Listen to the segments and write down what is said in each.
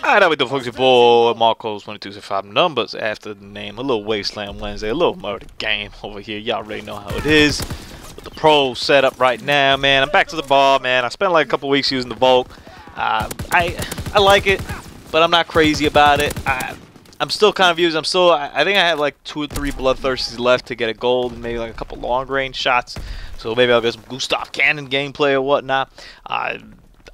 Alright, how we do, folks? Your boy Marco's 2265 numbers after the name. A little Wasteland Wednesday, a little murder game over here. Y'all already know how it is. With the pro setup right now, man. I'm back to the bar, man. I spent like a couple weeks using the Volk. I like it, but I'm not crazy about it. I'm still kind of using. I think I have like 2 or 3 bloodthirsties left to get a gold and maybe like a couple long range shots. So maybe I'll get some Gustav Cannon gameplay or whatnot. I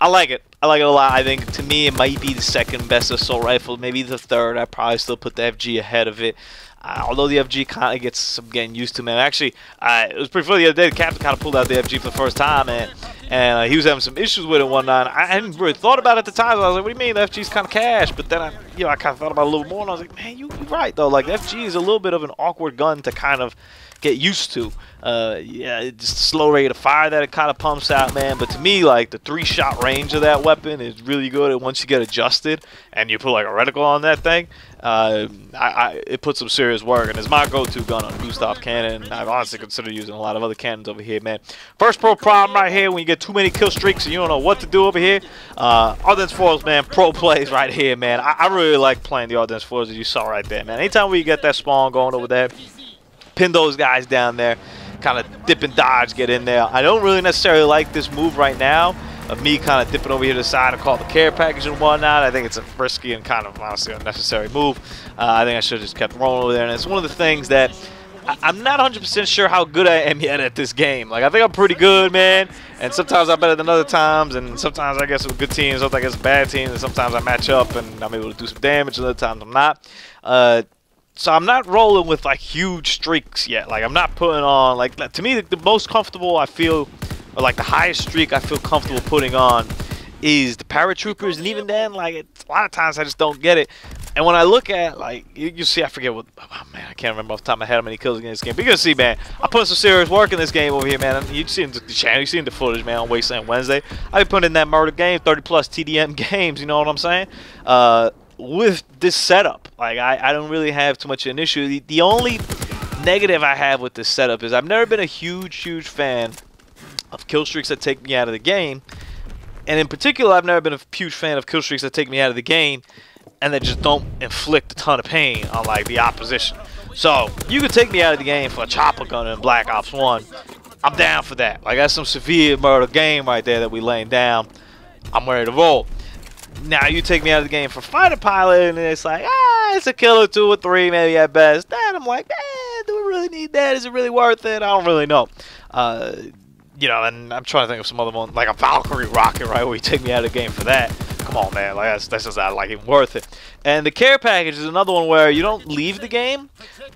like it. I like it a lot. I think, to me, it might be the second best assault rifle, maybe the third. I'd probably still put the FG ahead of it. Although the FG kind of gets some getting used to, man. Actually, it was pretty funny the other day. The captain kind of pulled out the FG for the first time, and he was having some issues with it one night. I hadn't really thought about it at the time. I was like, what do you mean? The FG's kind of cash. But then I kind of thought about it a little more, and I was like, man, you're right, though. Like, the FG is a little bit of an awkward gun to kind of get used to. Yeah, it's just the slow rate of fire that it kind of pumps out, man. But to me, like, the 3-shot range of that weapon is really good. And once you get adjusted and you put like a reticle on that thing, it puts some serious work. And it's my go-to gun on Gustav Cannon. I've honestly considered using a lot of other cannons over here, man. First pro problem right here when you get too many kill streaks and you don't know what to do over here. Ordnance foils, man. Pro plays right here, man. I really like playing the Ordnance foils as you saw right there, man. Anytime we get that spawn going over there, pin those guys down there, kind of dip and dodge, get in there. I don't really necessarily like this move right now of me kind of dipping over here to the side and call the care package and whatnot. I think it's a risky and kind of honestly unnecessary move. I think I should have just kept rolling over there. And it's one of the things that I'm not 100% sure how good I am yet at this game. Like, I think I'm pretty good, man. And sometimes I'm better than other times. And sometimes I guess with good teams, sometimes I guess bad teams. And sometimes I match up and I'm able to do some damage. And other times I'm not. So I'm not rolling with like huge streaks yet. Like, I'm not putting on, like, to me the most comfortable I feel, or like the highest streak I feel comfortable putting on is the paratroopers. And even then, like, a lot of times I just don't get it. And when I look at, like, you see, I forget what, oh man, I can't remember off the top of my head how many kills in this game. But you're gonna see, man, I put some serious work in this game over here, man. You've seen the channel, you've seen the footage, man, on Wasteland Wednesday. I've been putting in that murder game, 30+ TDM games, you know what I'm saying? With this setup, like, I don't really have too much of an issue. The only negative I have with this setup is I've never been a huge fan of kill streaks that take me out of the game. And in particular, I've never been a huge fan of kill streaks that take me out of the game and that just don't inflict a ton of pain on, like, the opposition. So you could take me out of the game for a chopper gun in Black Ops 1. I'm down for that. Like, that's some severe murder game right there that we laying down. I'm ready to roll. Now you take me out of the game for fighter pilot, and it's like, it's a kill or 2 or 3 maybe at best. Then I'm like, do we really need that? Is it really worth it? I don't really know. You know, and I'm trying to think of some other one, like a Valkyrie rocket, right, where you take me out of the game for that. Come on, man, like that's just not like even worth it. And the care package is another one where you don't leave the game,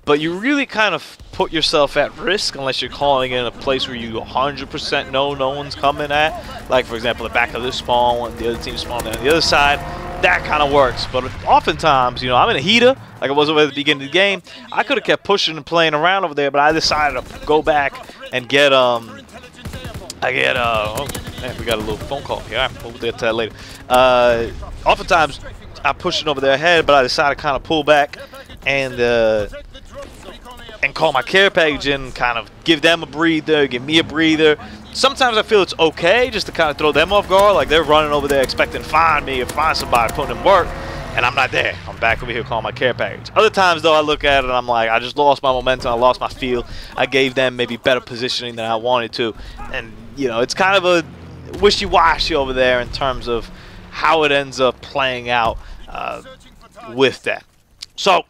but you really kind of put yourself at risk unless you're calling in a place where you 100% know no one's coming at. Like, for example, the back of this spawn, when the other team spawned on the other side. That kind of works. But oftentimes, you know, I'm in a heater, like I was over at the beginning of the game. I could have kept pushing and playing around over there, but I decided to go back and get, oh man, we got a little phone call here. All right, we'll get to that later. Oftentimes, I'm pushing over their head, but I decided to kind of pull back and call my care package in, kind of give them a breather, give me a breather. Sometimes I feel it's okay just to kind of throw them off guard, like they're running over there expecting to find me or find somebody putting in work, and I'm not there. I'm back over here calling my care package. Other times, though, I look at it and I'm like, I just lost my momentum, I lost my feel. I gave them maybe better positioning than I wanted to, and you know, it's kind of a wishy-washy over there in terms of how it ends up playing out with that. So,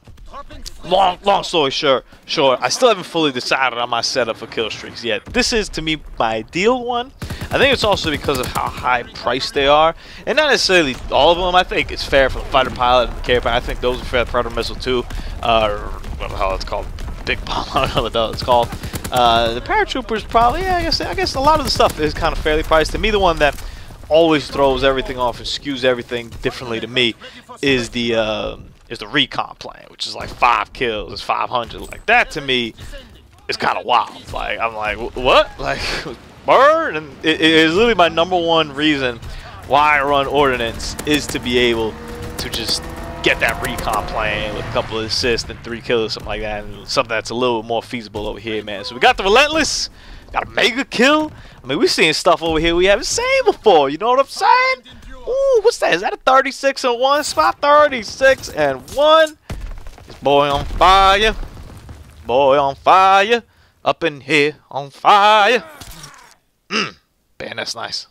long story short, I still haven't fully decided on my setup for kill streaks yet. This is, to me, my ideal one. I think it's also because of how high priced they are, and not necessarily all of them. I think it's fair for the fighter pilot and the care package. I think those are fair. The Predator missile too, what the hell it's called, Big Bomb. I don't know what the hell it's called. The paratroopers probably, yeah, I guess a lot of the stuff is kind of fairly priced. To me, the one that always throws everything off and skews everything differently to me is the recon plan, which is like 5 kills, it's 500. Like, that to me is kind of wild. Like, I'm like, what? Like, bird? And it is literally my #1 reason why I run Ordnance, is to be able to just get that recon plan with a couple of assists and 3 kills, something like that, and something that's a little more feasible over here, man. So we got the Relentless, got a mega kill. I mean, we're seeing stuff over here we haven't seen before, you know what I'm saying? Ooh, what's that? Is that a 36 and 1 spot? 36 and 1. This boy on fire. Boy on fire. Up in here on fire. Man, that's nice.